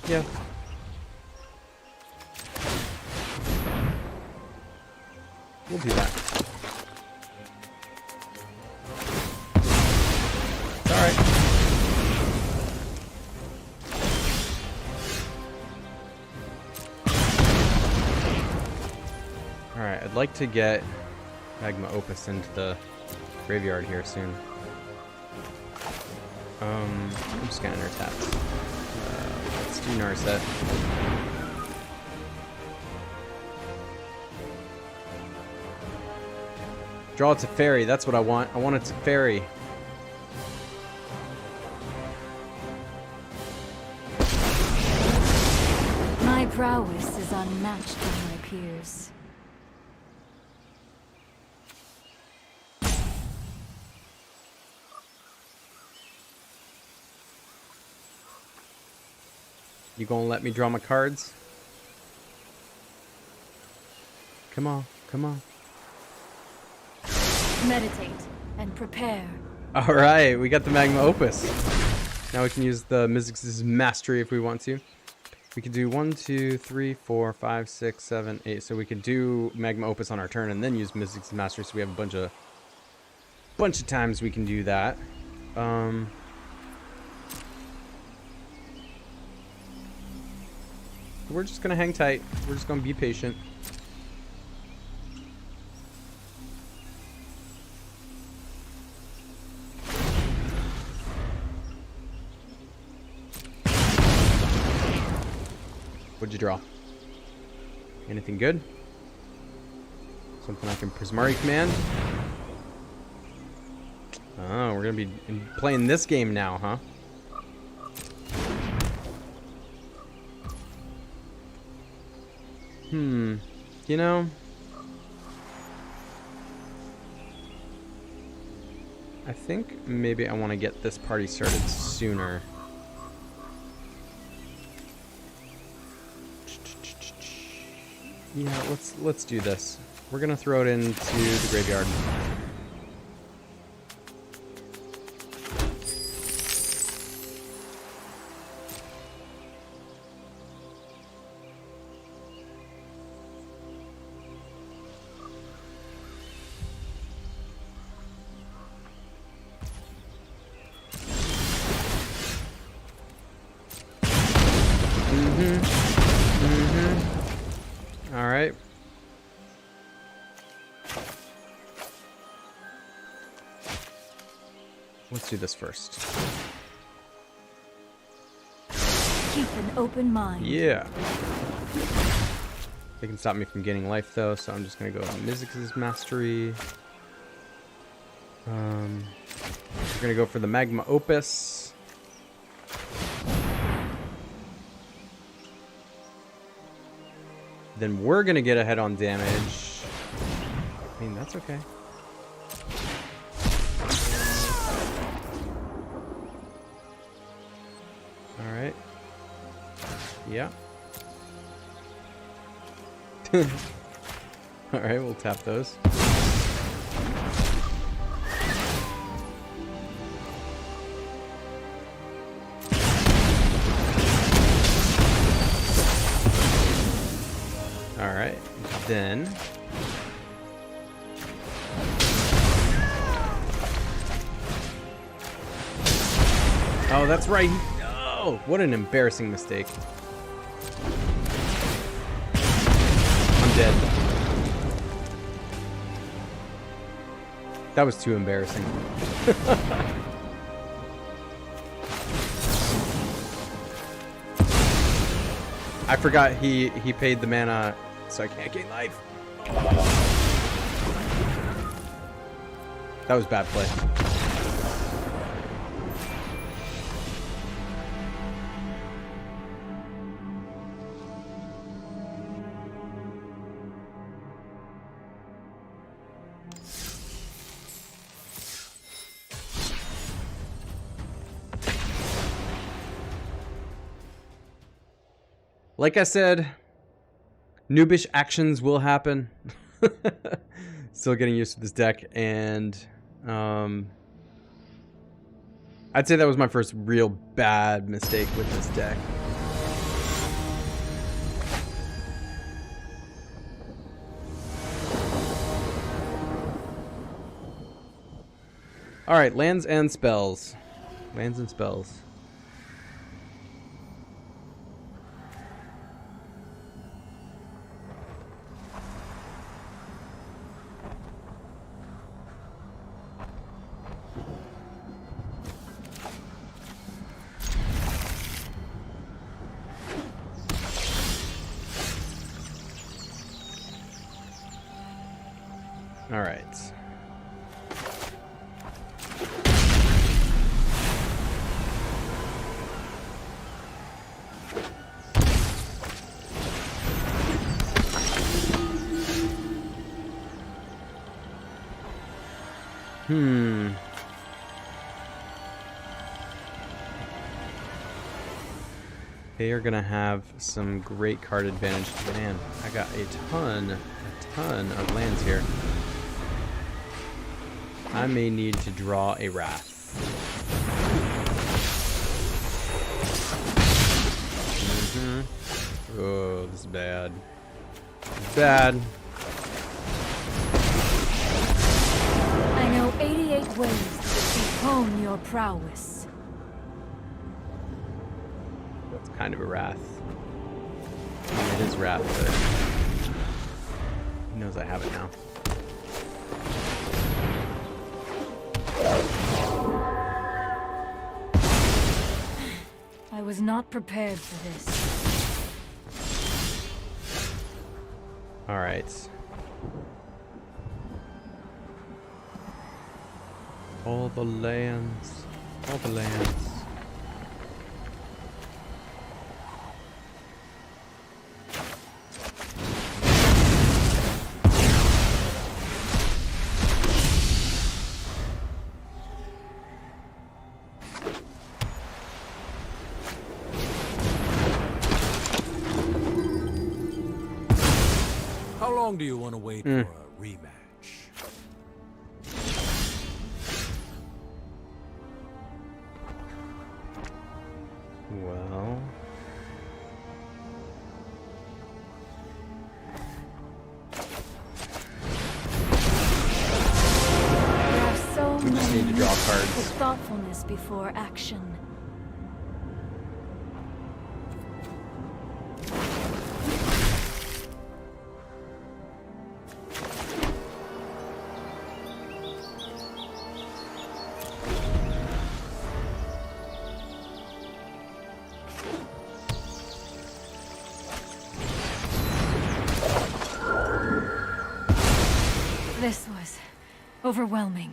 Yeah. We'll do that. It's alright. Alright, I'd like to get Magma Opus into the graveyard here soon. I'm just gonna enter tap. Let's do Narset. Draw it to fairy. That's what I want. I want it to fairy. My prowess is unmatched by my peers. You gonna let me draw my cards? Come on, come on. Meditate and prepare. All right, we got the Magma Opus. Now we can use the Mizzix's Mastery if we want to. We could do 1, 2, 3, 4, 5, 6, 7, 8. So we could do Magma Opus on our turn and then use Mizzix's Mastery. So we have a bunch of times we can do that. We're just gonna hang tight. We're just gonna be patient. What'd you draw? Anything good? Something I can Prismari command? Oh, we're gonna be playing this game now, huh? You know, I think maybe I want to get this party started sooner. Yeah, let's do this. We're gonna throw it into the graveyard. All right. Let's do this first. Keep an open mind. Yeah. They can stop me from gaining life though, so I'm just gonna go to Mizzix's Mastery. We're gonna go for the Magma Opus. Then we're gonna get ahead on damage. I mean, that's okay. All right. Yeah. All right, we'll tap those. All right, then. Oh, that's right. No, what an embarrassing mistake. I'm dead. That was too embarrassing. I forgot he paid the mana, so I can't gain life. That was bad play. Like I said, noobish actions will happen. Still getting used to this deck, and I'd say that was my first real bad mistake with this deck. Alright, lands and spells. Lands and spells. All right. They are gonna have some great card advantage. Man, I got a ton of lands here. I may need to draw a Wrath. Oh, this is bad. Bad. I know 88 ways to hone your prowess. That's kind of a Wrath. I mean, it is Wrath, but he knows I have it now. I was not prepared for this. All right. All the lands. All the lands. How long do you want to wait for a rematch? Well, There are so we just many need to draw myths cards. with thoughtfulness before action. This was overwhelming.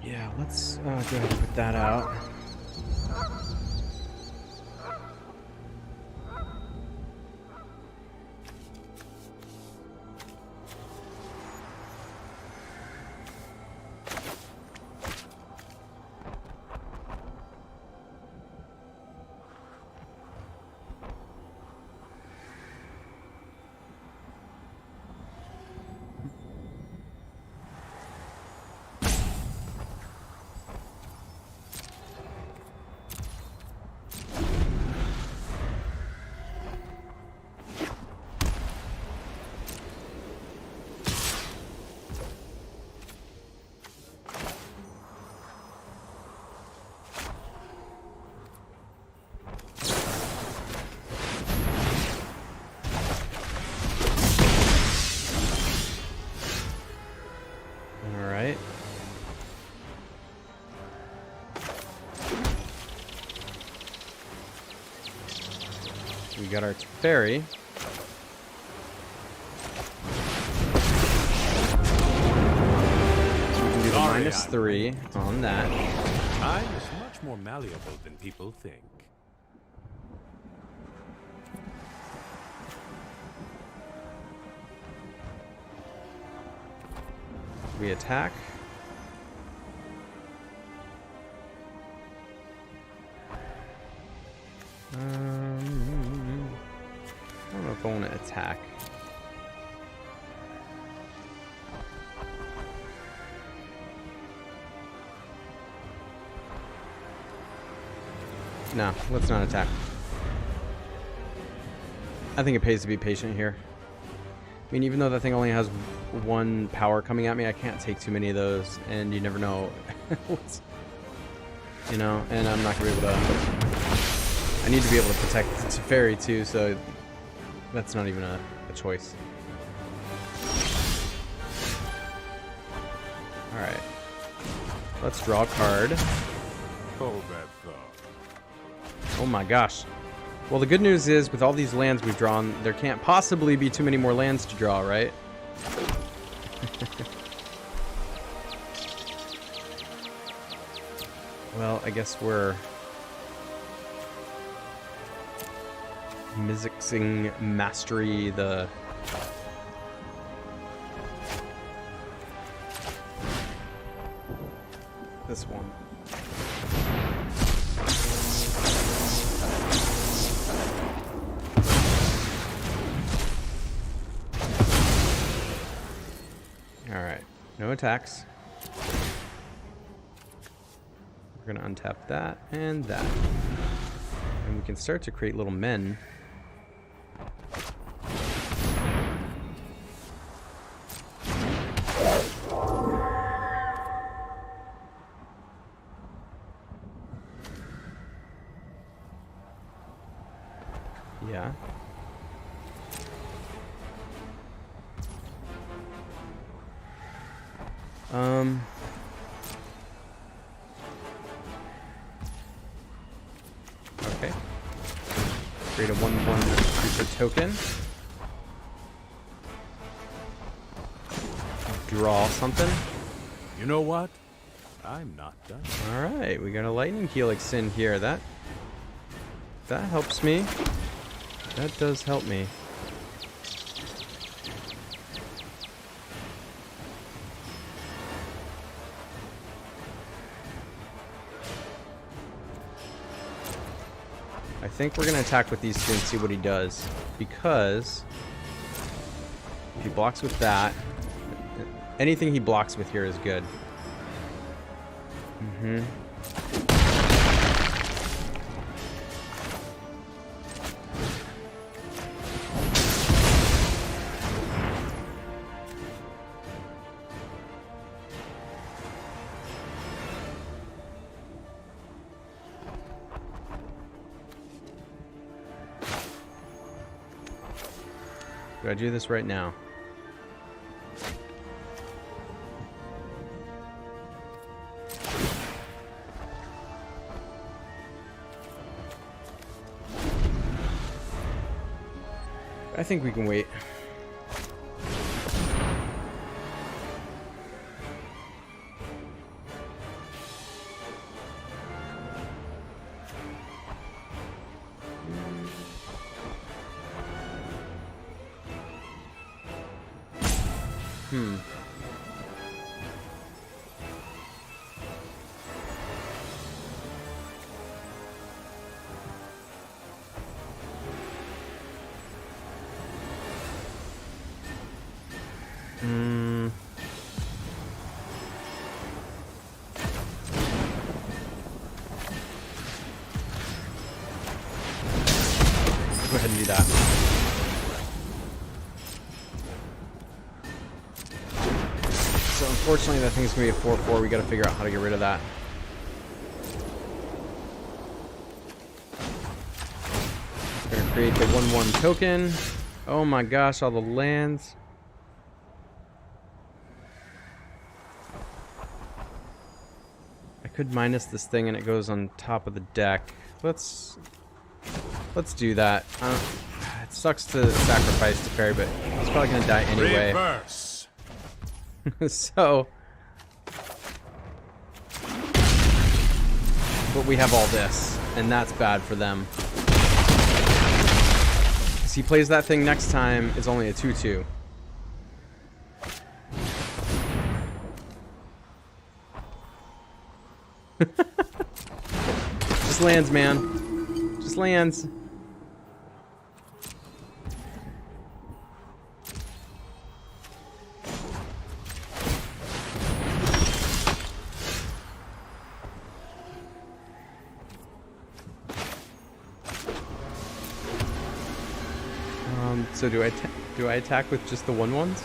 Yeah, let's go ahead and put that out. All right. We got our fairy. We can do the -3 on that. Time is much more malleable than people think. We attack. I don't know if I want to attack. No, let's not attack. I think it pays to be patient here. I mean, even though that thing only has one power coming at me, I can't take too many of those, and you never know what's, you know, and I'm not gonna be able to. I need to be able to protect the Teferi too, so that's not even a choice. All right. Let's draw a card. Hold that thought. Oh my gosh. Well, the good news is, with all these lands we've drawn, there can't possibly be too many more lands to draw, right? Well, I guess we're mixing mastery the this one. All right, no attacks. We're gonna untap that and that. And we can start to create little men. Yeah. Okay. Create a 1/1 creature token. Draw something. You know what? I'm not done. Alright, we got a lightning helix in here. That helps me. That does help me. I think we're going to attack with these two and see what he does. Because if he blocks with that, anything he blocks with here is good. Do I do this right now? I think we can wait. Go ahead and do that. So unfortunately that thing's gonna be a 4/4. We gotta figure out how to get rid of that. Gonna create the 1/1 token. Oh my gosh, all the lands. I could minus this thing and it goes on top of the deck. Let's do that. It sucks to sacrifice the fairy, but he's probably gonna die anyway. Reverse. So, but we have all this, and that's bad for them. If he plays that thing next time, it's only a 2/2. Just lands, man. Just lands. So do I attack with just the 1/1s?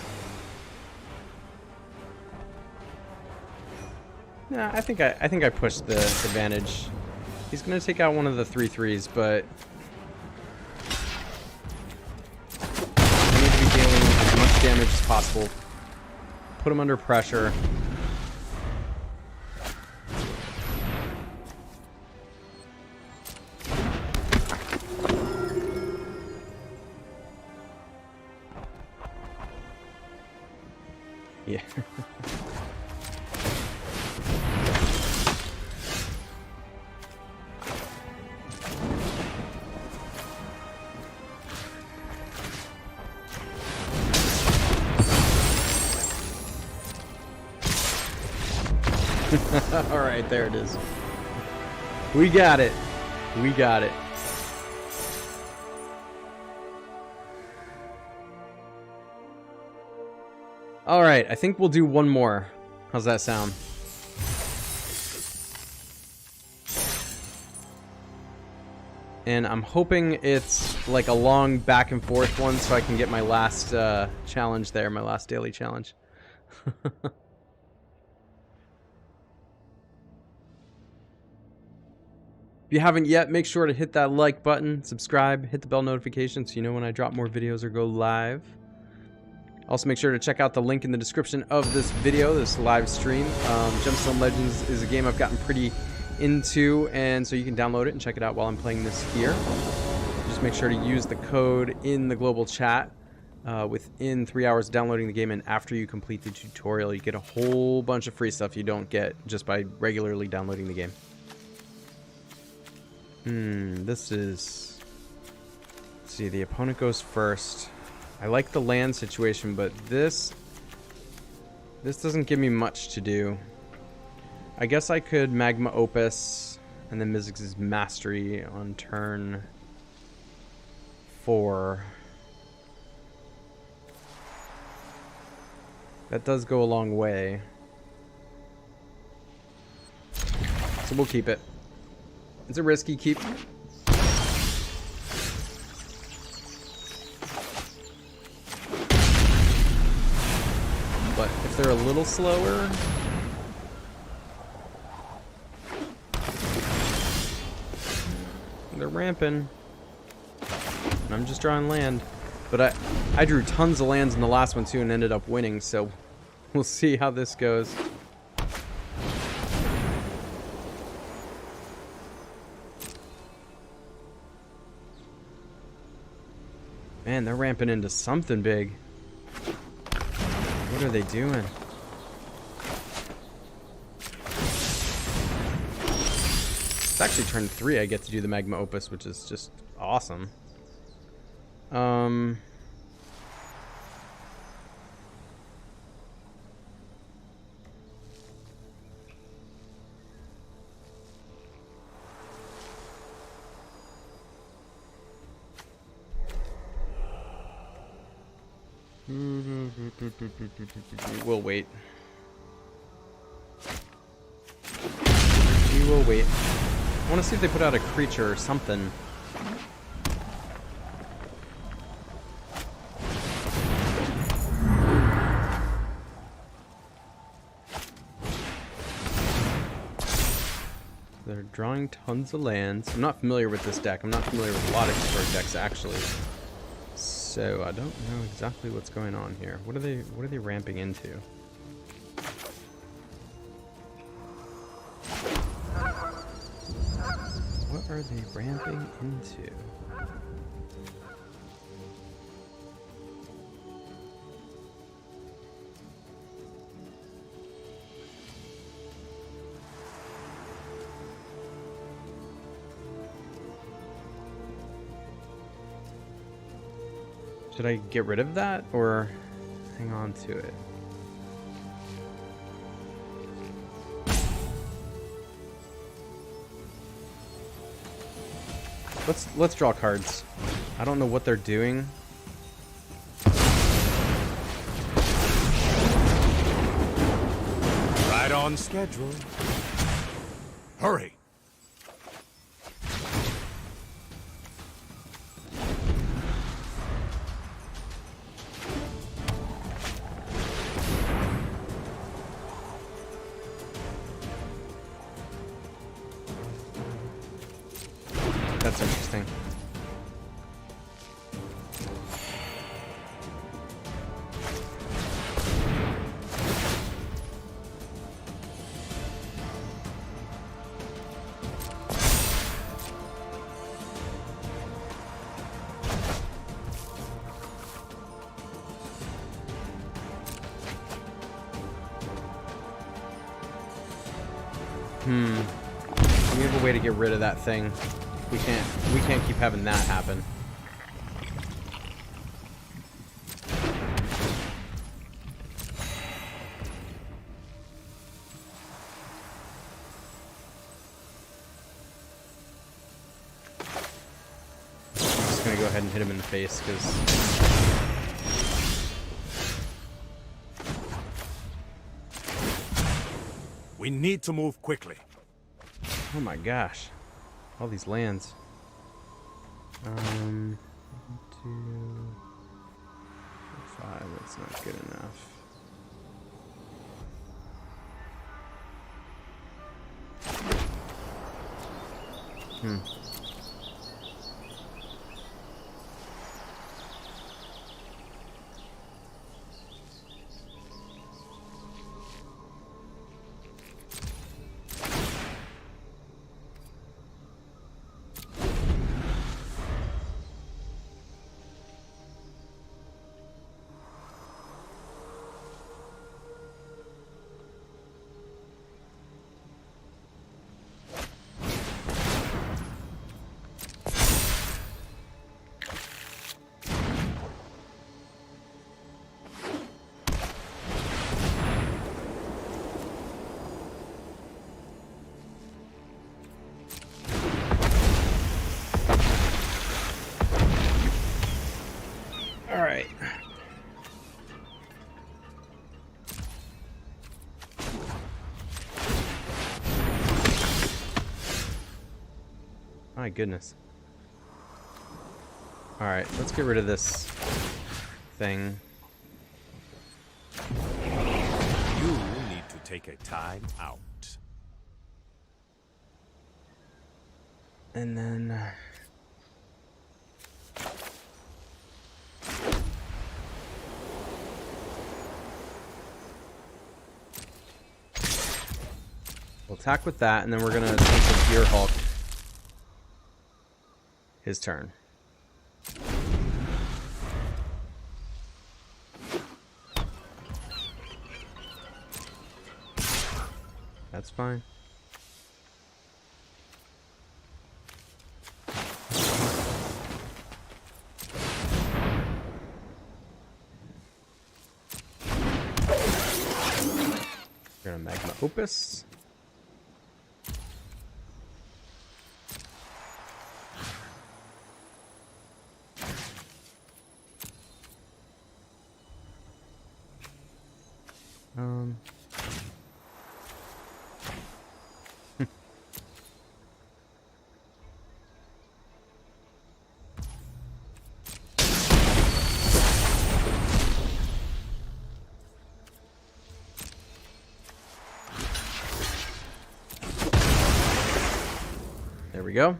Nah, I think I pushed the advantage. He's gonna take out one of the 3/3s, but I need to be dealing as much damage as possible. Put him under pressure. Yeah. All right, there it is. We got it. We got it. All right, I think we'll do one more. How's that sound? And I'm hoping it's like a long back and forth one so I can get my last challenge there, my last daily challenge. If you haven't yet, make sure to hit that like button, subscribe, hit the bell notification so you know when I drop more videos or go live. Also, make sure to check out the link in the description of this video, this live stream. Gemstone Legends is a game I've gotten pretty into, and so you can download it and check it out while I'm playing this here. Just make sure to use the code in the global chat within 3 hours of downloading the game, and after you complete the tutorial, you get a whole bunch of free stuff you don't get just by regularly downloading the game. This is... Let's see, the opponent goes first. I like the land situation, but this doesn't give me much to do. I guess I could Magma Opus and then Mizzix's Mastery on turn 4. That does go a long way. So we'll keep it. It's a risky keep. But if they're a little slower... They're ramping. And I'm just drawing land. But I drew tons of lands in the last one too and ended up winning, so we'll see how this goes. Man, they're ramping into something big. What are they doing? It's actually turn 3 I get to do the Magma Opus, which is just awesome. We'll wait. We will wait. I want to see if they put out a creature or something. They're drawing tons of lands. I'm not familiar with this deck. I'm not familiar with a lot of historic decks, actually. So I don't know exactly what's going on here. What are they ramping into? What are they ramping into? Should I get rid of that or hang on to it? Let's draw cards. I don't know what they're doing. Right on schedule. Hurry! That's interesting. We have a way to get rid of that thing. We can't keep having that happen. I'm just gonna go ahead and hit him in the face because We need to move quickly. oh my gosh. All these lands. 1, 2, 5, that's not good enough. All right. My goodness. All right, let's get rid of this thing. You need to take a time out. And then we'll attack with that, and then we're gonna take the Gear Hulk. His turn. That's fine. We're gonna Magma Opus. There we go.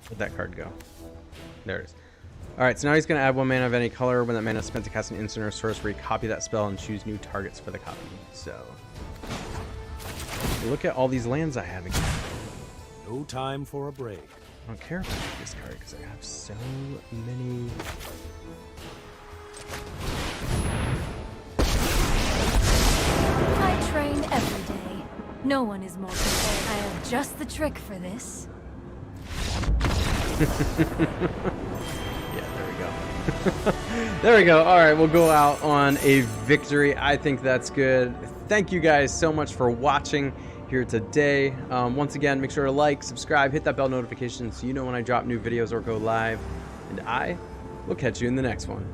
Where'd that card go? There it is. Alright, so now he's going to add 1 mana of any color. When that mana is spent to cast an instant or sorcery, copy that spell and choose new targets for the copy. So, look at all these lands I have again. No time for a break. I don't care about this card because I have so many. I train every day. No one is more prepared. I have just the trick for this. Yeah, there we go. There we go. All right, we'll go out on a victory. I think that's good. Thank you guys so much for watching here today. Once again, make sure to like, subscribe, hit that bell notification so you know when I drop new videos or go live. And I will catch you in the next one.